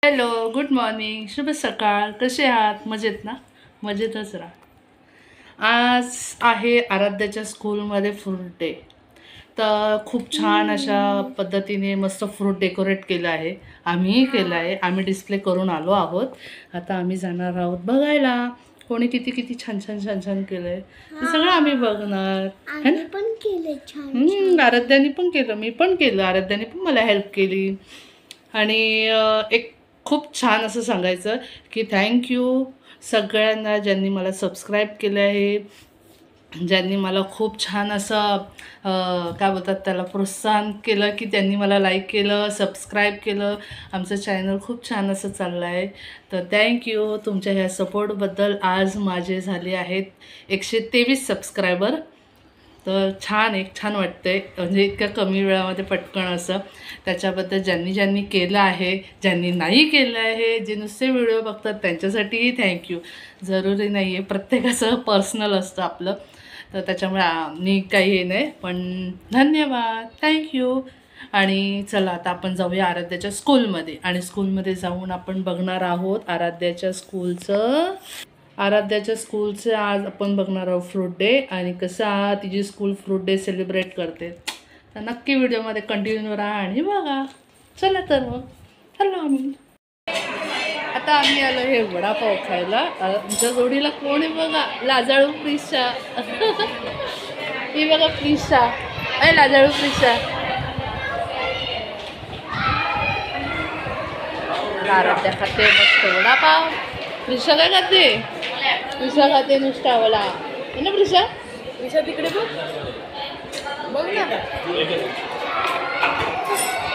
Hello, good morning, शुभ सकाळ. कसे आहात? मजेत ना? मजेतच राहा. आज आहे आराध्याच्या स्कूलमध्ये फ्रूट डे. तर खूप छान अशा पद्धतीने मस्त फ्रूट डेकोरेट केलं आहे. आम्हीही केलं आहे. आम्ही डिस्प्ले करून आलो आहोत. आता आम्ही जाणार आहोत बघायला कोणी किती किती छान छान छान छान केलं आहे. ते सगळं आम्ही बघणार. पण केले छान. आराध्याने पण केलं, मी पण केलं. आराध्याने पण मला हेल्प केली. आणि एक खूप छान असं सांगायचं की थँक्यू सगळ्यांना ज्यांनी मला सबस्क्राईब केलं आहे, ज्यांनी मला खूप छान असं काय बोलतात त्याला प्रोत्साहन केलं, की त्यांनी मला लाईक केलं, सबस्क्राईब केलं. आमचं चॅनल खूप छान असं चाललं आहे. तर थँक्यू तुमच्या ह्या सपोर्टबद्दल. आज माझे झाले आहेत 123 सबस्क्रायबर. तर छान वाटतंय, म्हणजे इतक्या कमी वेळामध्ये पटकन असं. त्याच्याबद्दल ज्यांनी ज्यांनी केलं आहे, ज्यांनी नाही केलं आहे, जे नुसते व्हिडिओ बघतात त्यांच्यासाठीही थँक्यू. जरुरी नाही आहे, प्रत्येकाचं पर्सनल असतं आपलं, तर त्याच्यामुळे मी काही हे नाही, पण धन्यवाद, थँक्यू. आणि चला आता आपण जाऊया आराध्याच्या स्कूलमध्ये. आणि स्कूलमध्ये जाऊन आपण बघणार आहोत आराध्याच्या स्कूलचं आज आपण बघणार आहोत फ्रूट डे, आणि कसा तिची स्कूल फ्रूट डे सेलिब्रेट करते. तर नक्की व्हिडिओमध्ये कंटिन्यू राहा आणि बघा. चला तर मग चला आम्ही. आता आम्ही आलो हे वडापाव खायला. आमच्या जोडीला कोण आहे बघा, लाजाळू प्रिशा. ही बघा प्रिशा, अय लाजाळू प्रिशा. आराध्या खाते मस्त वडापाव. प्रिशा काय खाते? प्रिशा खाते नुसता वडा. आहे ना प्रिशा? प्रिशा तिकडे बघ ना,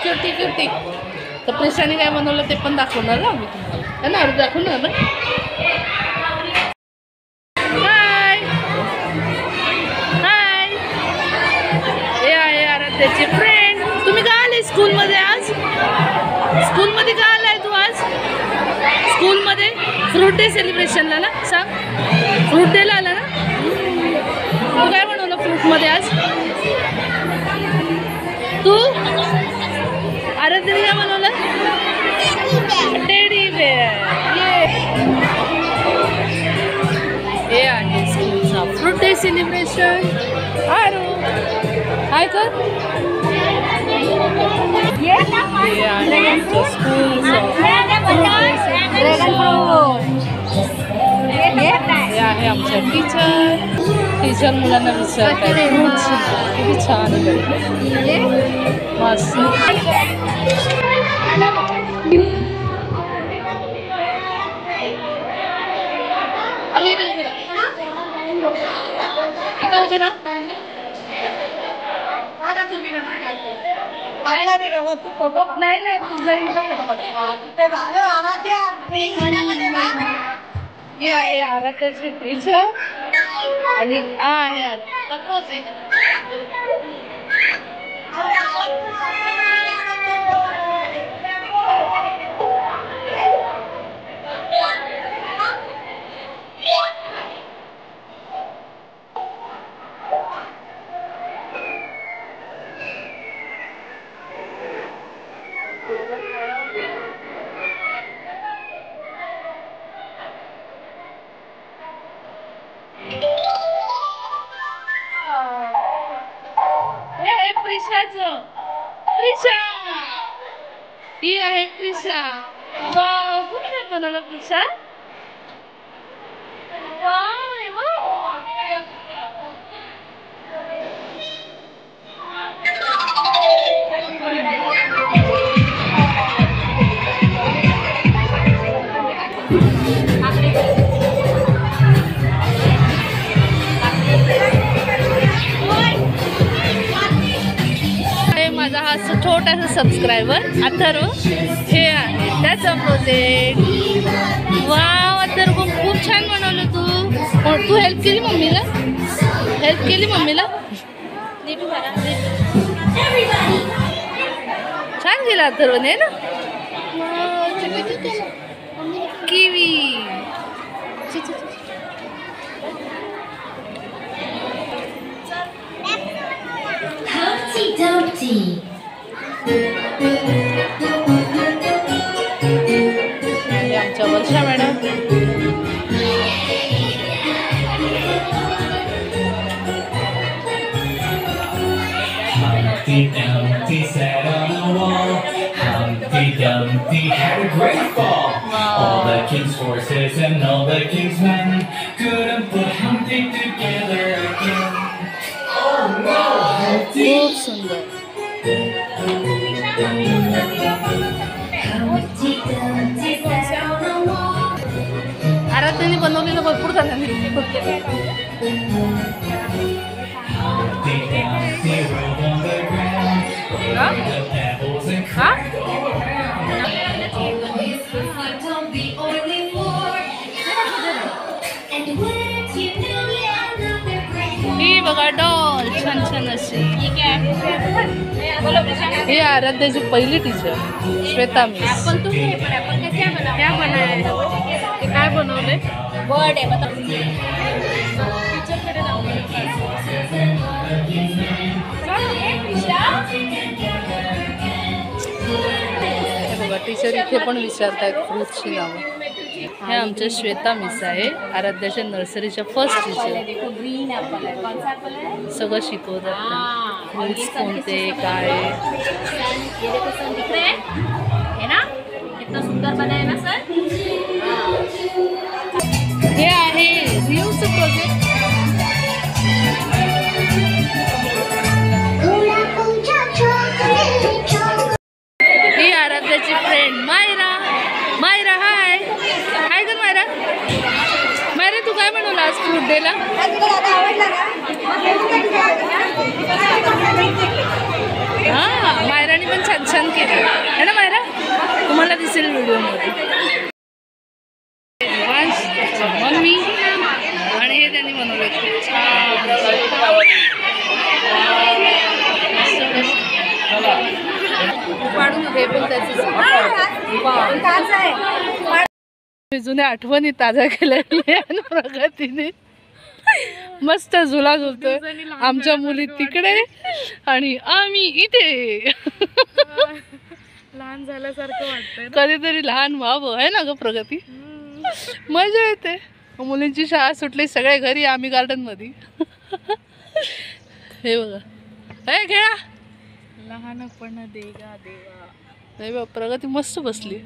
क्युटी क्युटी. तर प्रिशाने काय बनवलं ते पण दाखवणार ना मी तुम्हाला, है ना? दाखवणार ना. हाय हाय, हे आहे आराध्याचे फ्रेंड. तुम्ही का आले स्कूलमध्ये आज? स्कूलमध्ये का आलाय तू आज? स्कूलमध्ये फ्रूट डे सेलिब्रेशनला ना? सांग, फ्रूट डेला आला ना? तू काय बनवलं फ्रूटमध्ये आज? तू आराध्याने काय बनवलं? Teddy bear. हे आहे स्कूलचा फ्रूट डे सेलिब्रेशन. हाय कर. हे आहे आमच्या स्कूलचं हे आहे आमच्या टीचर मुलांना विचारतात किती छान मस्त. आराध्याची टीचर आणि प्रिशा. ही आहे प्रिशा. वाव, कुठे बनवलं प्रिशा? माझा हा छोटासा सबस्क्रायबर अथर्व, हे आहे त्याचा प्रोजेक्ट. वाव अथर्व, खूप छान बनवलं तू. हेल्प केली मम्मीला? छान केलं अथर्वने ना. Kiwi. Humpty Dumpty. Humpty Dumpty had a great fall. All the king's horses and all the king's men couldn't put Humpty together again. Oh no, Humpty! खूप सुंदर. आराध्याने बनवलेलं भरपूर जणांनी. Humpty Dumpty rolled on the ground, over the pebbles and cried. ही बघा doll छान छान अशी. ही आराध्याची पहिली टीचर श्वेता मिस. काय बनवले? बर्ड आहे बघा टीचर इथे पण विचारतायत फ्रूटची नावं. हे आमच्या श्वेता मिस आहे, आराध्याच्या नर्सरीच्या फर्स्ट टीचर. ग्रीन ॲपल आहे. कौन सा ॲपल है? सगळं शिकवतात फ्रूट्स कोणते काय. ये देखो सर दिख रहे हैं है ना, कितना सुंदर बना है ना सर. हे आहे रिव्ह्यूचं प्रोजेक्ट. ही आराध्याची फ्रेंड मायरा. मायरा हाय. हाय कर मायरा. मायरा तू काय बनवलं आज फ्रूट डेला? हां मायराने पण छान छान केलं आहे ना मायरा. तुम्हाला दिसेल व्हिडिओमध्ये. मम्मी आणि हे त्यांनी बनवलं खूप छान. हे पण त्याचं जुन्या आठवणी ताज्या केल्या प्रगतीने. मस्त झुला झुलतोय. आमच्या मुली तिकडे आणि आम्ही इथे. लहान झाल्यासारखं वाटतंय. कधीतरी लहान व्हावं आहे ना ग प्रगती. मजा येते. मुलींची शाळा सुटली सगळे घरी, आम्ही गार्डन मध्ये. हे बघा हे खेळा. लहानपण देगा देवा. नाही बा प्रगती मस्त बसली.